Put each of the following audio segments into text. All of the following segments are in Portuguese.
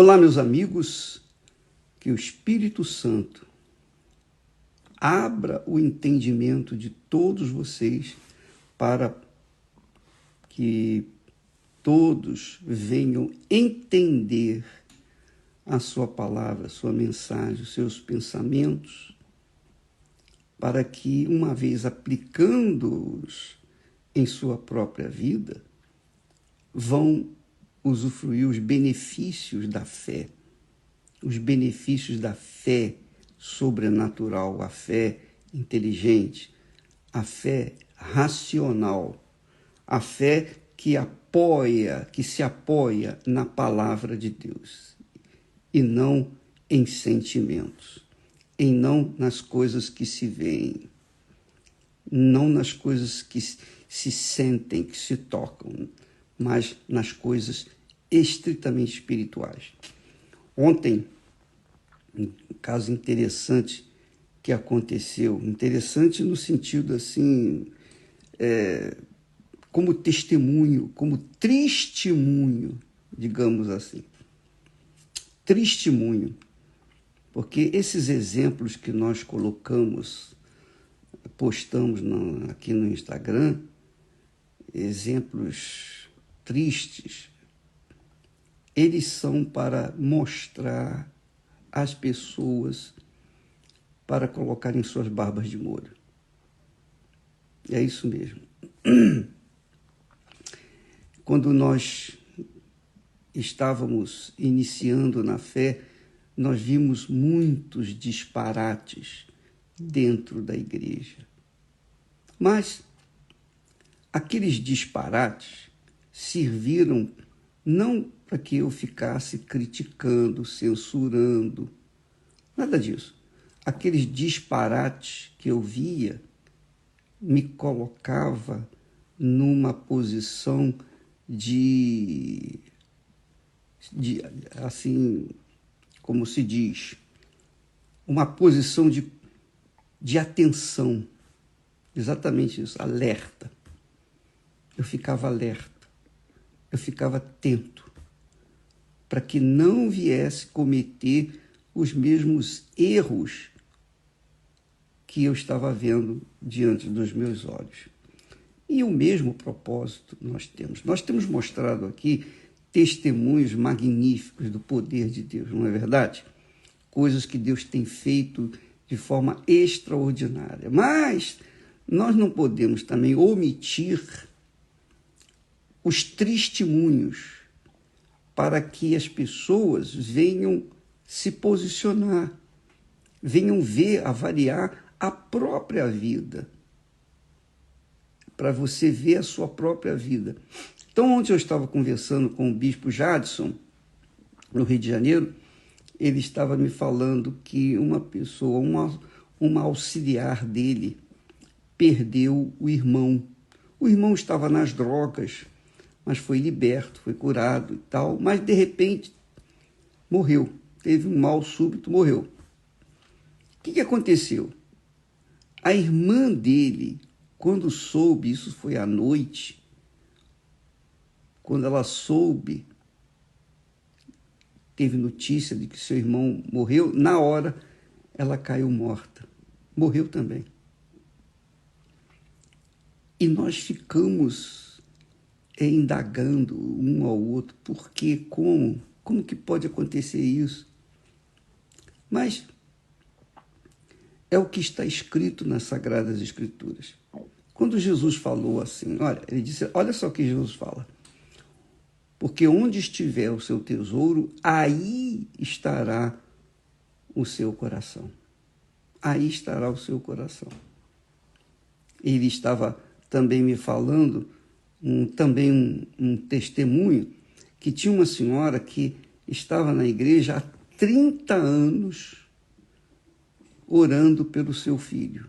Olá, meus amigos, que o Espírito Santo abra o entendimento de todos vocês para que todos venham entender a sua palavra, a sua mensagem, os seus pensamentos, para que, uma vez aplicando-os em sua própria vida, vão usufruir os benefícios da fé sobrenatural, a fé inteligente, a fé racional, a fé que se apoia na palavra de Deus e não em sentimentos, e não nas coisas que se veem, não nas coisas que se sentem, que se tocam, mas nas coisas estritamente espirituais. Ontem, um caso interessante que aconteceu, interessante no sentido assim, como testemunho, como testemunho, digamos assim. Testemunho, porque esses exemplos que nós postamos aqui no Instagram, exemplos tristes, eles são para mostrar às pessoas, para colocarem suas barbas de molho. É isso mesmo. Quando nós estávamos iniciando na fé, nós vimos muitos disparates dentro da igreja. Mas aqueles disparates serviram não para que eu ficasse criticando, censurando, nada disso. Aqueles disparates que eu via me colocava numa posição de assim, como se diz, uma posição de atenção, exatamente isso, alerta. Eu ficava alerta, eu ficava atento, para que não viesse cometer os mesmos erros que eu estava vendo diante dos meus olhos. E o mesmo propósito nós temos. Nós temos mostrado aqui testemunhos magníficos do poder de Deus, não é verdade? Coisas que Deus tem feito de forma extraordinária. Mas nós não podemos também omitir os testemunhos para que as pessoas venham se posicionar, venham ver, avaliar a própria vida, para você ver a sua própria vida. Então, ontem eu estava conversando com o bispo Jadson, no Rio de Janeiro, ele estava me falando que uma pessoa, uma auxiliar dele, perdeu o irmão. O irmão estava nas drogas, mas foi liberto, foi curado e tal, mas de repente morreu, teve um mal súbito, morreu. O que aconteceu? A irmã dele, quando soube, isso foi à noite, quando ela soube, teve notícia de que seu irmão morreu, na hora ela caiu morta, morreu também. E nós ficamos indagando um ao outro, por quê, como que pode acontecer isso? Mas é o que está escrito nas Sagradas Escrituras. Quando Jesus falou assim, ele disse, olha só o que Jesus fala, porque onde estiver o seu tesouro, aí estará o seu coração. Aí estará o seu coração. Ele estava também me falando, um testemunho, que tinha uma senhora que estava na igreja há 30 anos orando pelo seu filho.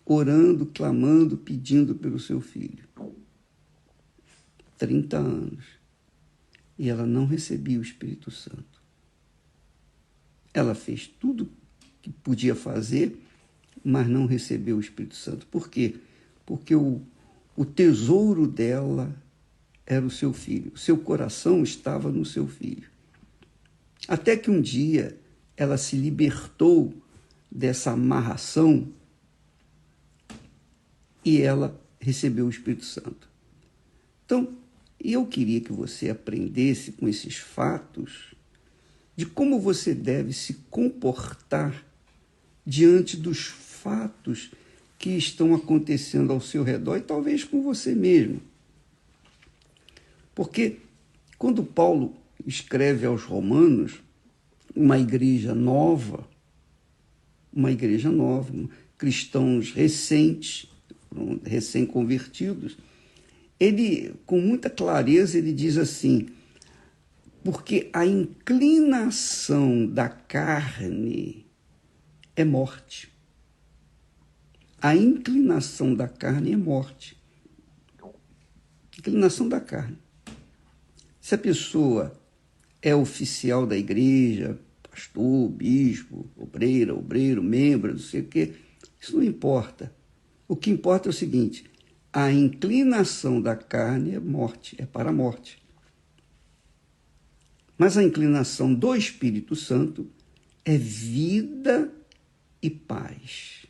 Orando, clamando, pedindo pelo seu filho. 30 anos. E ela não recebia o Espírito Santo. Ela fez tudo que podia fazer, mas não recebeu o Espírito Santo. Por quê? Porque o tesouro dela era o seu filho. O seu coração estava no seu filho. Até que um dia ela se libertou dessa amarração e ela recebeu o Espírito Santo. Então, eu queria que você aprendesse com esses fatos de como você deve se comportar diante dos fatos que estão acontecendo ao seu redor e talvez com você mesmo. Porque quando Paulo escreve aos Romanos, uma igreja nova, cristãos recém-convertidos, ele, com muita clareza, ele diz assim: porque a inclinação da carne é morte. A inclinação da carne é morte. Inclinação da carne. Se a pessoa é oficial da igreja, pastor, bispo, obreiro, membro, não sei o quê, isso não importa. O que importa é o seguinte: a inclinação da carne é morte, é para a morte. Mas a inclinação do Espírito Santo é vida e paz.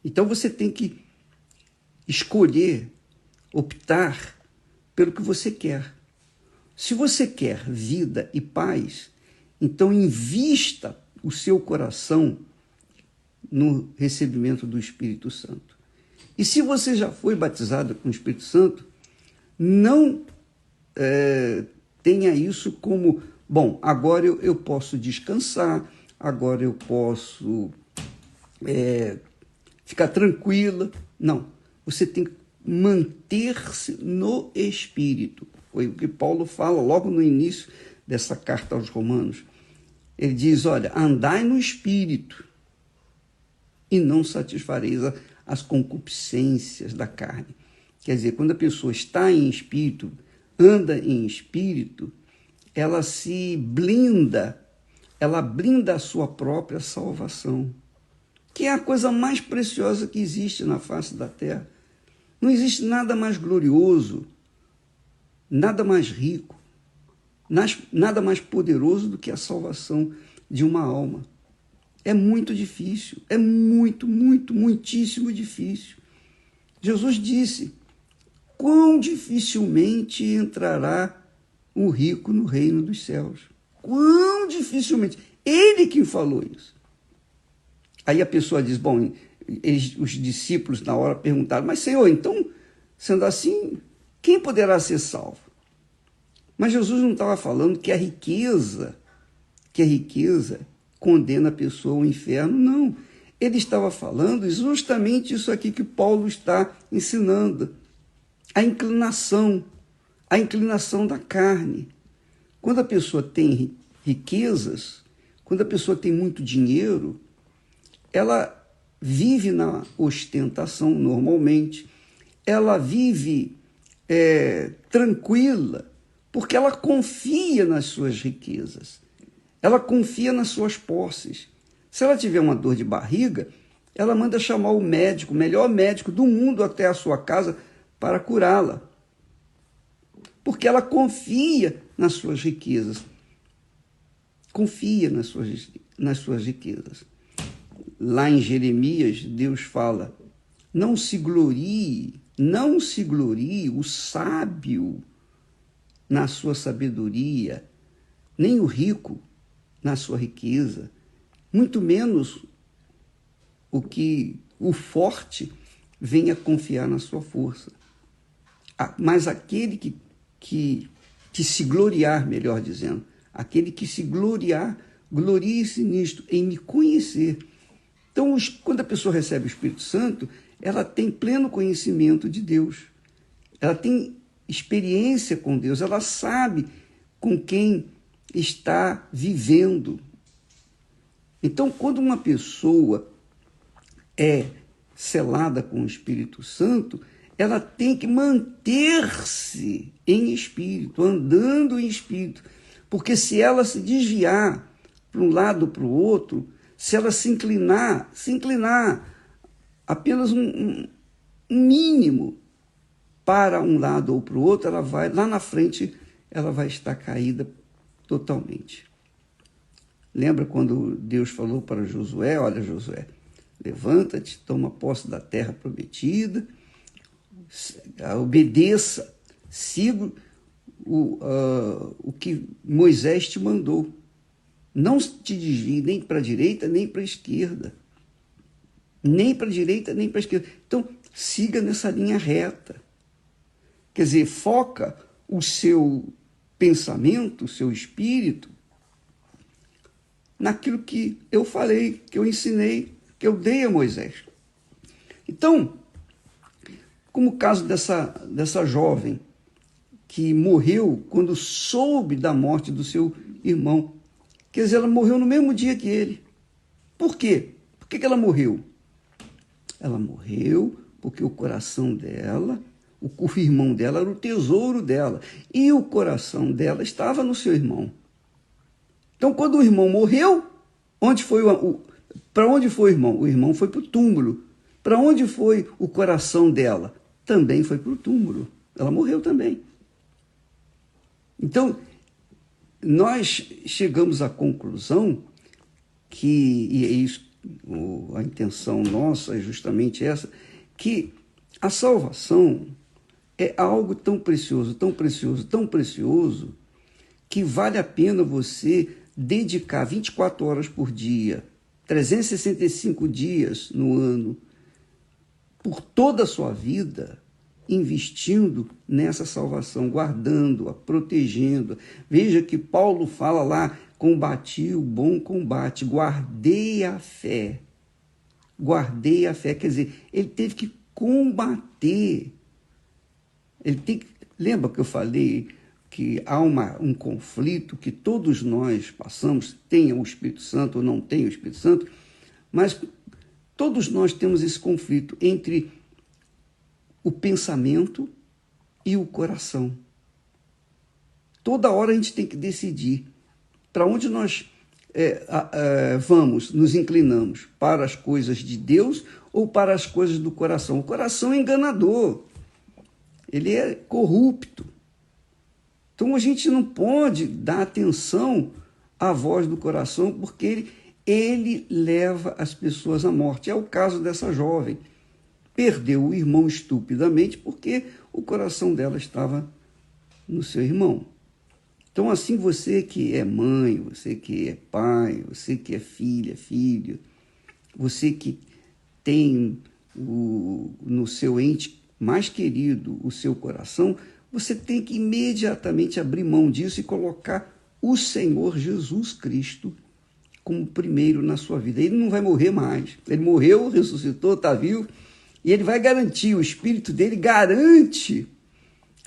Então você tem que escolher, optar pelo que você quer. Se você quer vida e paz, então invista o seu coração no recebimento do Espírito Santo. E se você já foi batizado com o Espírito Santo, não tenha isso como, bom, agora eu posso descansar, agora eu posso ficar tranquila. Não, você tem que manter-se no Espírito. Foi o que Paulo fala logo no início dessa carta aos Romanos. Ele diz, olha, andai no Espírito e não satisfareis as concupiscências da carne. Quer dizer, quando a pessoa está em Espírito, anda em Espírito, ela se blinda, ela blinda a sua própria salvação, que é a coisa mais preciosa que existe na face da terra. Não existe nada mais glorioso, nada mais rico, nada mais poderoso do que a salvação de uma alma. É muito difícil, é muitíssimo difícil. Jesus disse, quão dificilmente entrará o rico no reino dos céus. Quão dificilmente. Ele quem falou isso. Aí a pessoa diz, bom, os discípulos na hora perguntaram, mas Senhor, então, sendo assim, quem poderá ser salvo? Mas Jesus não estava falando que a riqueza condena a pessoa ao inferno, não. Ele estava falando justamente isso aqui que Paulo está ensinando. A inclinação da carne. Quando a pessoa tem riquezas, quando a pessoa tem muito dinheiro, ela vive na ostentação normalmente, ela vive tranquila, porque ela confia nas suas riquezas, ela confia nas suas posses. Se ela tiver uma dor de barriga, ela manda chamar o médico, o melhor médico do mundo até a sua casa para curá-la, porque ela confia nas suas riquezas, confia nas suas riquezas. Lá em Jeremias, Deus fala, não se glorie o sábio na sua sabedoria, nem o rico na sua riqueza, muito menos o forte venha confiar na sua força. Mas aquele que se gloriar, melhor dizendo, aquele que se gloriar, glorie-se nisto, em me conhecer. Então, quando a pessoa recebe o Espírito Santo, ela tem pleno conhecimento de Deus. Ela tem experiência com Deus, ela sabe com quem está vivendo. Então, quando uma pessoa é selada com o Espírito Santo, ela tem que manter-se em espírito, andando em espírito. Porque se ela se desviar para um lado ou para o outro, se ela se inclinar apenas um mínimo para um lado ou para o outro, ela vai, lá na frente, ela vai estar caída totalmente. Lembra quando Deus falou para Josué, olha Josué, levanta-te, toma posse da terra prometida, obedeça, siga o que Moisés te mandou. Não te desvie nem para a direita, nem para a esquerda. Nem para a direita, nem para a esquerda. Então, siga nessa linha reta. Quer dizer, foca o seu pensamento, o seu espírito, naquilo que eu falei, que eu ensinei, que eu dei a Moisés. Então, como o caso dessa jovem que morreu quando soube da morte do seu irmão. Quer dizer, ela morreu no mesmo dia que ele. Por quê? Por que ela morreu? Ela morreu porque o coração dela, o irmão dela era o tesouro dela. E o coração dela estava no seu irmão. Então, quando o irmão morreu, para onde foi o irmão? O irmão foi para o túmulo. Para onde foi o coração dela? Também foi para o túmulo. Ela morreu também. Então, nós chegamos à conclusão que, e é isso, a intenção nossa é justamente essa, que a salvação é algo tão precioso, tão precioso, tão precioso, que vale a pena você dedicar 24 horas por dia, 365 dias no ano, por toda a sua vida, investindo nessa salvação, guardando-a, protegendo-a. Veja que Paulo fala lá, combati o bom combate, guardei a fé. Guardei a fé, quer dizer, ele teve que combater. Lembra que eu falei que há um conflito que todos nós passamos, tenha o Espírito Santo ou não tenha o Espírito Santo, mas todos nós temos esse conflito entre o pensamento e o coração. Toda hora a gente tem que decidir para onde nós vamos, nos inclinamos, para as coisas de Deus ou para as coisas do coração. O coração é enganador, ele é corrupto. Então a gente não pode dar atenção à voz do coração, porque ele leva as pessoas à morte. É o caso dessa jovem. Perdeu o irmão estupidamente porque o coração dela estava no seu irmão. Então, assim, você que é mãe, você que é pai, você que é filha, filho, você que tem no seu ente mais querido o seu coração, você tem que imediatamente abrir mão disso e colocar o Senhor Jesus Cristo como primeiro na sua vida. Ele não vai morrer mais. Ele morreu, ressuscitou, está vivo. E ele vai garantir, o Espírito dele garante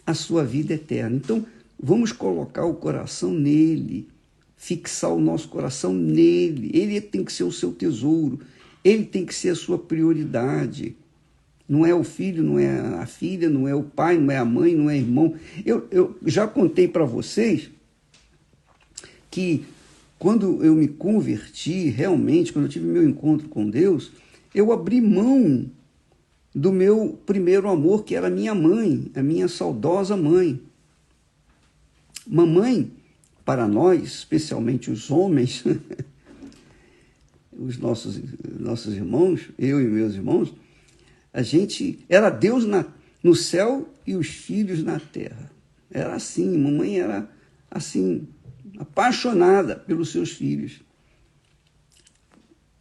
a sua vida eterna. Então, vamos colocar o coração nele, fixar o nosso coração nele. Ele tem que ser o seu tesouro, ele tem que ser a sua prioridade. Não é o filho, não é a filha, não é o pai, não é a mãe, não é o irmão. Eu já contei para vocês que quando eu me converti, realmente, quando eu tive meu encontro com Deus, eu abri mão do meu primeiro amor, que era a minha mãe, a minha saudosa mãe. Mamãe, para nós, especialmente os homens, os nossos irmãos, eu e meus irmãos, a gente era Deus no céu e os filhos na terra. Era assim, mamãe era assim, apaixonada pelos seus filhos.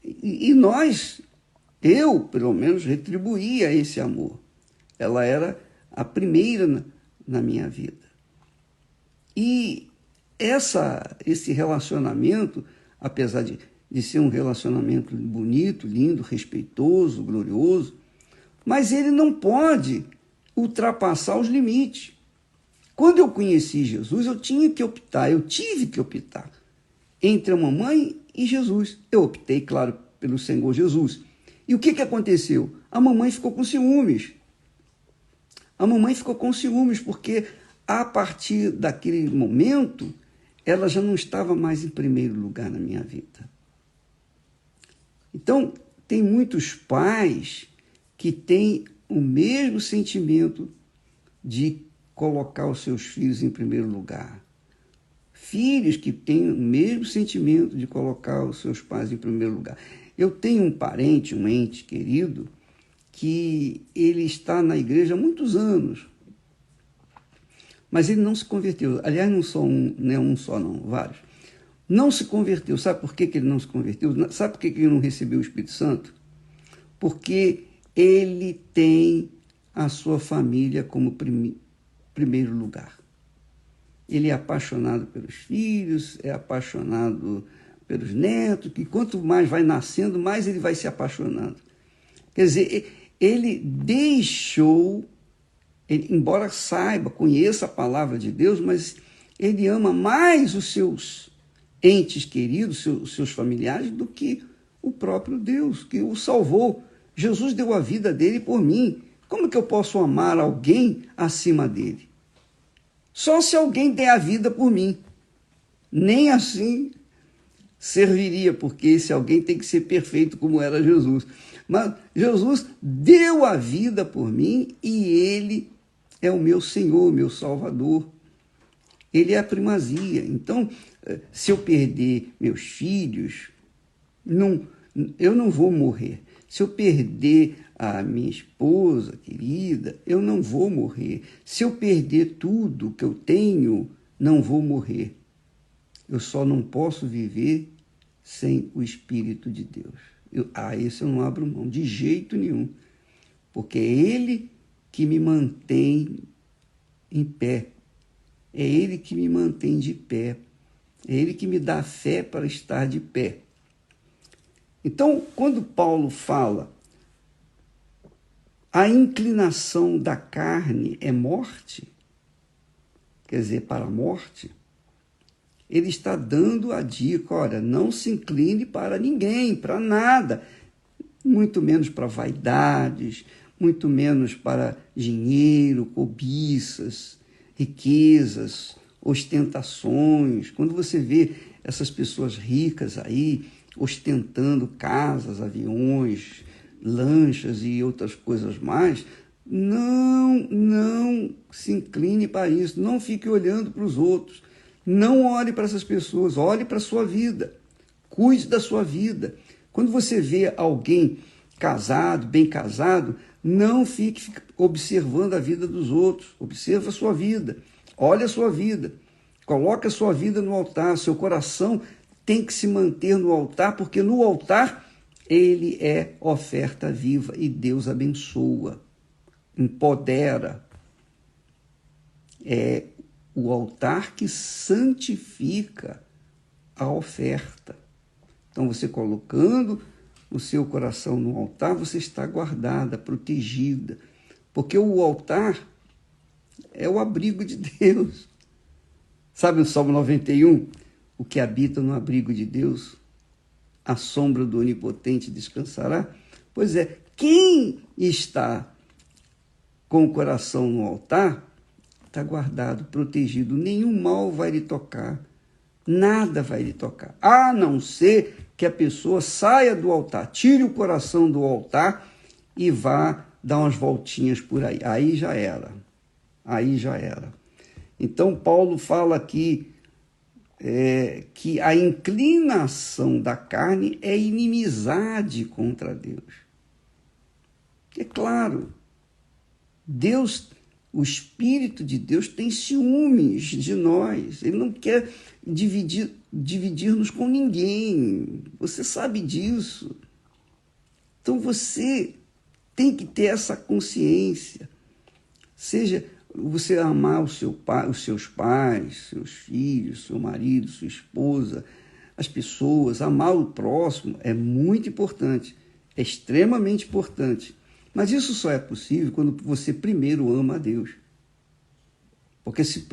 E nós, eu, pelo menos, retribuía esse amor. Ela era a primeira na minha vida. E esse relacionamento, apesar de ser um relacionamento bonito, lindo, respeitoso, glorioso, mas ele não pode ultrapassar os limites. Quando eu conheci Jesus, eu tive que optar entre a mamãe e Jesus. Eu optei, claro, pelo Senhor Jesus. E o que aconteceu? A mamãe ficou com ciúmes. A mamãe ficou com ciúmes porque, a partir daquele momento, ela já não estava mais em primeiro lugar na minha vida. Então, tem muitos pais que têm o mesmo sentimento de colocar os seus filhos em primeiro lugar. filhos que têm o mesmo sentimento de colocar os seus pais em primeiro lugar. Eu tenho um parente, um ente querido, que ele está na igreja há muitos anos, mas ele não se converteu. Aliás, não é um só, não, vários. Não se converteu. Sabe por que ele não se converteu? Sabe por que ele não recebeu o Espírito Santo? Porque ele tem a sua família como primeiro lugar. Ele é apaixonado pelos filhos, é apaixonado pelos netos, que quanto mais vai nascendo, mais ele vai se apaixonando. Quer dizer, ele deixou, embora saiba, conheça a palavra de Deus, mas ele ama mais os seus entes queridos, seus familiares, do que o próprio Deus, que o salvou. Jesus deu a vida dele por mim. Como que eu posso amar alguém acima dele? Só se alguém der a vida por mim. Nem assim serviria, porque esse alguém tem que ser perfeito como era Jesus. Mas Jesus deu a vida por mim e ele é o meu Senhor, meu Salvador. Ele é a primazia. Então, se eu perder meus filhos, eu não vou morrer. Se eu perder a minha esposa querida, eu não vou morrer. Se eu perder tudo que eu tenho, não vou morrer. Eu só não posso viver sem o Espírito de Deus. Esse eu não abro mão, de jeito nenhum. Porque é Ele que me mantém em pé. É Ele que me mantém de pé. É Ele que me dá fé para estar de pé. Então, quando Paulo fala a inclinação da carne é morte, quer dizer, para a morte, ele está dando a dica, olha, não se incline para ninguém, para nada, muito menos para vaidades, muito menos para dinheiro, cobiças, riquezas, ostentações. Quando você vê essas pessoas ricas aí, ostentando casas, aviões, lanchas e outras coisas mais, não se incline para isso, não fique olhando para os outros, não olhe para essas pessoas, olhe para a sua vida, cuide da sua vida. Quando você vê alguém casado, bem casado, não fique observando a vida dos outros, observa a sua vida, olhe a sua vida, coloque a sua vida no altar, seu coração tem que se manter no altar, porque no altar ele é oferta viva e Deus abençoa, empodera. É o altar que santifica a oferta. Então, você colocando o seu coração no altar, você está guardada, protegida, porque o altar é o abrigo de Deus. Sabe o Salmo 91? O que habita no abrigo de Deus, a sombra do Onipotente descansará. Pois é, quem está com o coração no altar, está guardado, protegido. Nenhum mal vai lhe tocar, nada vai lhe tocar, a não ser que a pessoa saia do altar, tire o coração do altar e vá dar umas voltinhas por aí. Aí já era. Então, Paulo fala aqui que a inclinação da carne é inimizade contra Deus. É claro, Deus, o Espírito de Deus tem ciúmes de nós. Ele não quer dividir-nos com ninguém. Você sabe disso. Então você tem que ter essa consciência. Seja você amar os seus pais, seus filhos, seu marido, sua esposa, as pessoas, amar o próximo é muito importante, é extremamente importante. Mas isso só é possível quando você primeiro ama a Deus. Porque se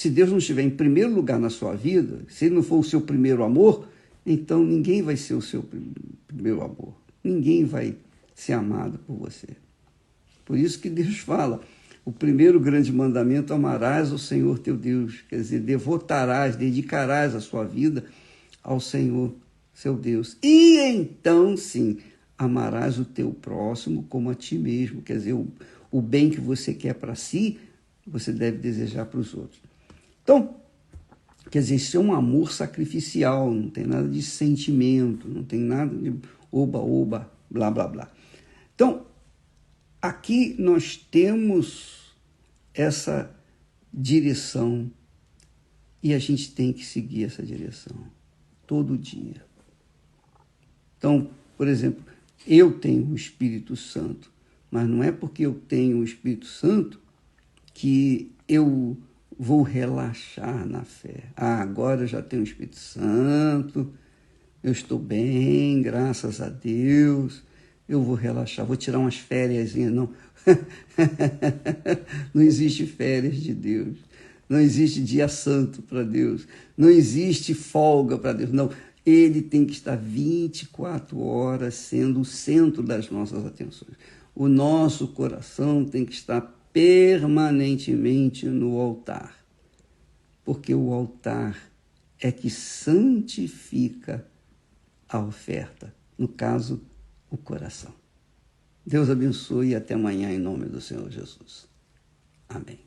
Deus não estiver em primeiro lugar na sua vida, se Ele não for o seu primeiro amor, então ninguém vai ser o seu primeiro amor. Ninguém vai ser amado por você. Por isso que Deus fala, o primeiro grande mandamento, amarás o Senhor teu Deus. Quer dizer, devotarás, dedicarás a sua vida ao Senhor, seu Deus. E então, sim, amarás o teu próximo como a ti mesmo. Quer dizer, o bem que você quer para si, você deve desejar para os outros. Então, Quer dizer, isso é um amor sacrificial, não tem nada de sentimento, não tem nada de oba-oba, blá, blá, blá. Então, aqui nós temos essa direção e a gente tem que seguir essa direção todo dia. Então, por exemplo, eu tenho o Espírito Santo, mas não é porque eu tenho o Espírito Santo que eu vou relaxar na fé. Agora eu já tenho o Espírito Santo, eu estou bem, graças a Deus, eu vou relaxar, vou tirar umas férias, não. Não existe férias de Deus, não existe dia santo para Deus, não existe folga para Deus, não. Ele tem que estar 24 horas sendo o centro das nossas atenções. O nosso coração tem que estar permanentemente no altar, porque o altar é que santifica a oferta, no caso, o coração. Deus abençoe e até amanhã em nome do Senhor Jesus. Amém.